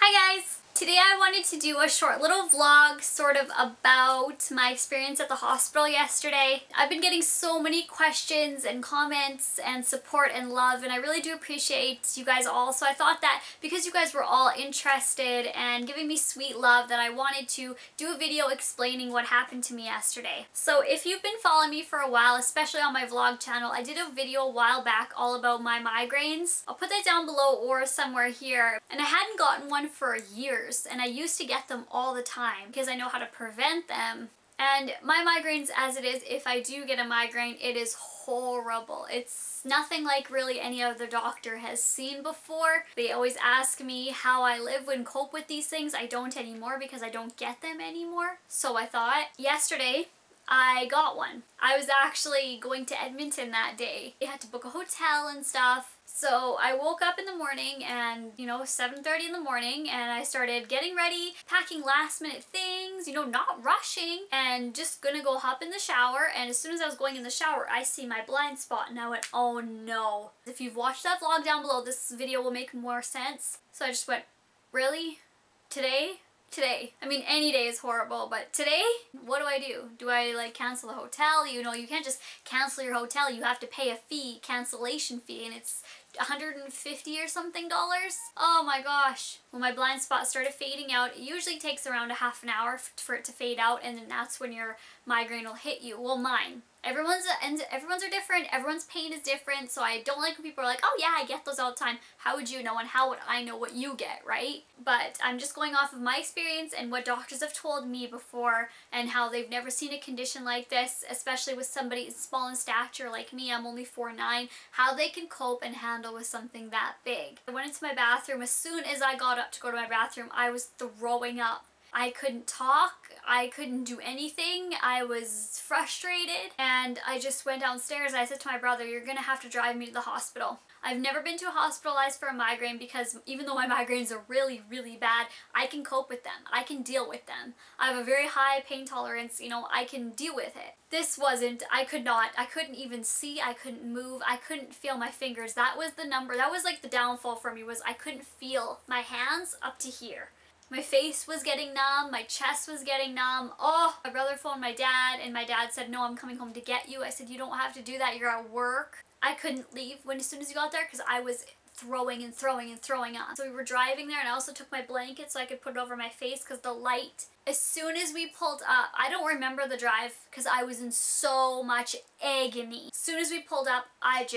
Hi guys! Today I wanted to do a short little vlog sort of about my experience at the hospital yesterday. I've been getting so many questions and comments and support and love, and I really do appreciate you guys all. So I thought that because you guys were all interested and giving me sweet love, that I wanted to do a video explaining what happened to me yesterday. So if you've been following me for a while, especially on my vlog channel, I did a video a while back all about my migraines. I'll put that down below or somewhere here. And I hadn't gotten one for years, and I used to get them all the time because I know how to prevent them. And my migraines, as it is, if I do get a migraine, it is horrible. It's nothing like really any other doctor has seen before. They always ask me how I live and cope with these things. I don't anymore because I don't get them anymore. So I thought yesterday I got one. I was actually going to Edmonton that day. I had to book a hotel and stuff. So I woke up in the morning and, 7:30 in the morning, and I started getting ready, packing last minute things, not rushing, and just gonna go hop in the shower. And as soon as I was going in the shower, I see my blind spot and I went, oh no. If you've watched that vlog down below, this video will make more sense. So I just went, really? Today? I mean, any day is horrible, but today, what do? Do I cancel the hotel? You can't just cancel your hotel. You have to pay a fee, cancellation fee, and it's $150 or something. Oh my gosh. When my blind spot started fading out, it usually takes around a half an hour for it to fade out, and then that's when your migraine will hit you. Well, mine. Everyone's are different. Everyone's pain is different, so I don't like when people are like, oh yeah, I get those all the time. How would you know, and how would I know what you get, right? But I'm just going off of my experience and what doctors have told me before, and how they've never seen a condition like this, especially with somebody small in stature like me. I'm only 4'9", how they can cope and handle with something that big. I went into my bathroom. As soon as I got up to go to my bathroom, I was throwing up. I couldn't talk, I couldn't do anything, I was frustrated, and I just went downstairs and I said to my brother, you're gonna have to drive me to the hospital. I've never been to hospitalized for a migraine because even though my migraines are really, really bad, I can cope with them. I can deal with them. I have a very high pain tolerance, I can deal with it. This wasn't, I couldn't even see, I couldn't move, I couldn't feel my fingers. That was the number, that was like the downfall for me, was I couldn't feel my hands up to here. My face was getting numb, my chest was getting numb. Oh, my brother phoned my dad, and my dad said, no, I'm coming home to get you. I said, you don't have to do that, you're at work. I couldn't leave as soon as he got there because I was throwing and throwing and throwing on. So we were driving there, and I also took my blanket so I could put it over my face because the light. As soon as we pulled up, I don't remember the drive because I was in so much agony. As soon as we pulled up, I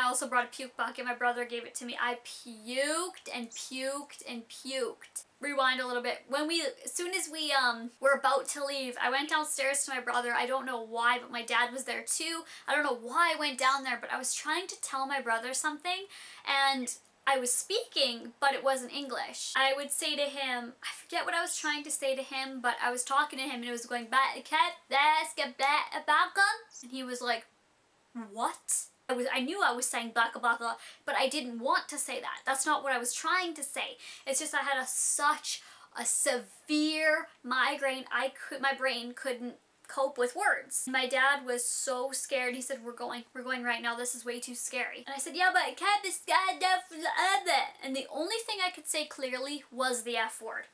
also brought a puke bucket. My brother gave it to me. I puked and puked and puked. Rewind a little bit. As soon as we were about to leave, I went downstairs to my brother. I don't know why, but my dad was there too. I don't know why I went down there, but I was trying to tell my brother something, and I was speaking, but it wasn't English. I would say to him, I forget what I was trying to say to him, but I was talking to him and it was going back, and he was like, what? I knew I was saying baka baka, but I didn't want to say that. That's not what I was trying to say. It's just I had such a severe migraine, my brain couldn't cope with words. My dad was so scared. He said, we're going right now. This is way too scary. And I said, yeah, but I can't be scared of the. And the only thing I could say clearly was the F word.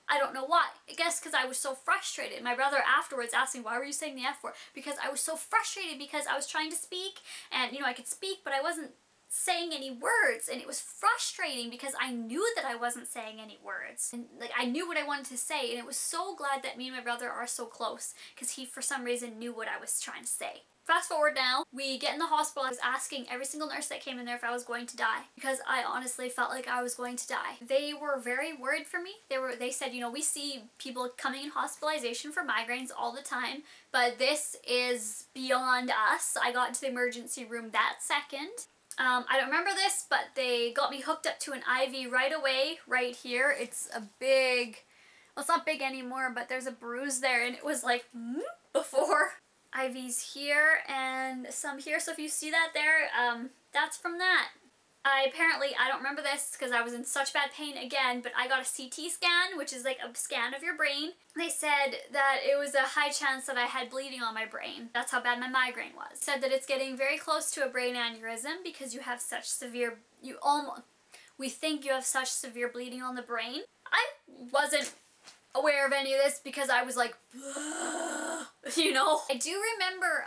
I don't know why. I guess because I was so frustrated. My brother afterwards asked me, why were you saying the F word? Because I was so frustrated because I was trying to speak, and I could speak, but I wasn't saying any words, and it was frustrating because I knew that I wasn't saying any words, and I knew what I wanted to say, and it was so glad that me and my brother are so close because he for some reason knew what I was trying to say. Fast forward now, we get in the hospital. I was asking every single nurse that came in there if I was going to die because I honestly felt like I was going to die. They were very worried for me. They said, we see people coming in hospitalization for migraines all the time, but this is beyond us. I got into the emergency room that second. I don't remember this, but they got me hooked up to an IV right away, right here. It's a big, well, it's not big anymore, but there's a bruise there, and it was like, before. IVs here and some here, so if you see that there, that's from that. I don't remember this because I was in such bad pain again, but I got a CT scan, which is like a scan of your brain. They said that it was a high chance that I had bleeding on my brain. That's how bad my migraine was. Said that it's getting very close to a brain aneurysm because you have such severe, we think you have such severe bleeding on the brain. I wasn't aware of any of this because I was like, you know. I do remember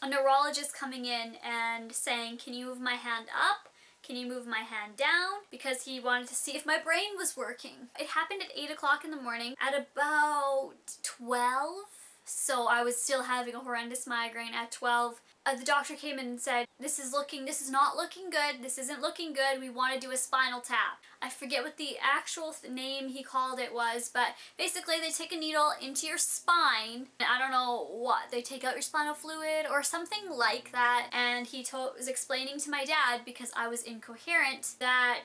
a neurologist coming in and saying, can you move my hand up? Can you move my hand down? Because he wanted to see if my brain was working. It happened at 8 o'clock in the morning. At about 12, so I was still having a horrendous migraine at 12. The doctor came in and said, this is not looking good, this isn't looking good, we want to do a spinal tap. I forget what the actual name he called it was, but basically they take a needle into your spine, and I don't know what, they take out your spinal fluid or something like that, and he was explaining to my dad, because I was incoherent, that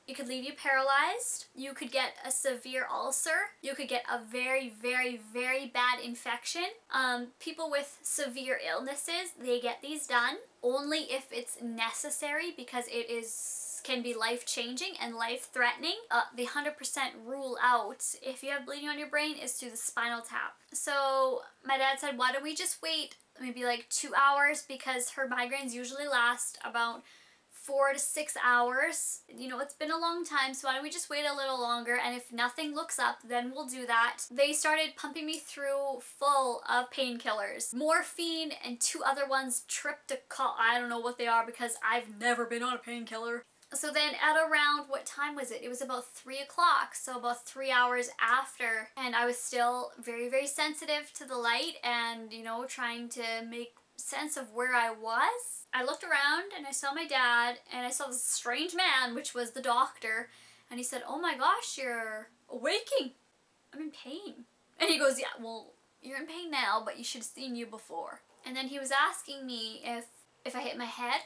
it could leave you paralyzed, you could get a severe ulcer, you could get a very, very, very bad infection. People with severe illnesses, they get these done only if it's necessary, because it can be life-changing and life-threatening. The 100% rule out if you have bleeding on your brain is through the spinal tap. So my dad said, why don't we just wait maybe like 2 hours, because her migraines usually last about 4 to 6 hours. You know, it's been a long time, so why don't we just wait a little longer, and if nothing looks up, then we'll do that. They started pumping me through full of painkillers. Morphine and 2 other ones, I don't know what they are because I've never been on a painkiller. So then at around, what time was it? It was about 3 o'clock, so about 3 hours after, and I was still very, very sensitive to the light and, you know, trying to make sense of where I was. I looked around and I saw my dad, and I saw this strange man, which was the doctor, and he said, oh my gosh, you're awaking. I'm in pain. And he goes, yeah, well, you're in pain now, but you should have seen you before. And then he was asking me if I hit my head,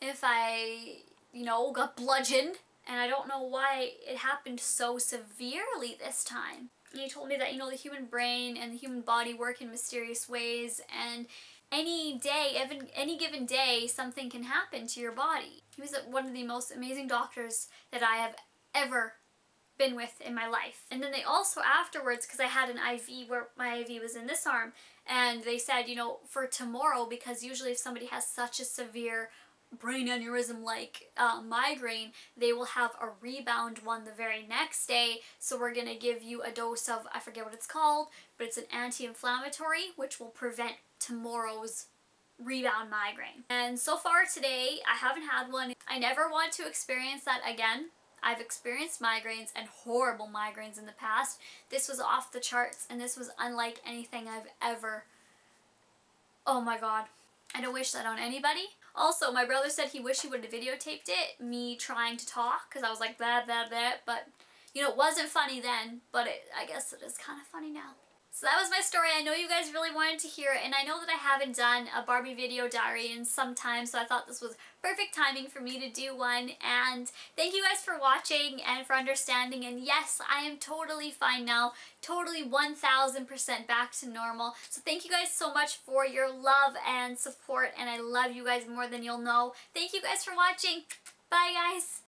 if I, you know, got bludgeoned, and I don't know why it happened so severely this time. And he told me that, you know, the human brain and the human body work in mysterious ways, and any day, even any given day, something can happen to your body. He was one of the most amazing doctors that I have ever been with in my life. And then they also afterwards, because I had an IV where my IV was in this arm, and they said, you know, for tomorrow, because usually if somebody has such a severe brain aneurysm like migraine, they will have a rebound one the very next day, so we're gonna give you a dose of, I forget what it's called, but it's an anti-inflammatory which will prevent tomorrow's rebound migraine. And so far today, I haven't had one. I never want to experience that again. I've experienced migraines and horrible migraines in the past. This was off the charts, and this was unlike anything I've ever... Oh my god. I don't wish that on anybody. Also, my brother said he wished he would have videotaped it, me trying to talk, because I was like blah blah blah, but you know, it wasn't funny then, but I guess it is kind of funny now. So that was my story. I know you guys really wanted to hear it, and I know that I haven't done a Barbie video diary in some time, so I thought this was perfect timing for me to do one. And thank you guys for watching and for understanding, and yes, I am totally fine now, totally 1000% back to normal. So thank you guys so much for your love and support, and I love you guys more than you'll know. Thank you guys for watching. Bye guys!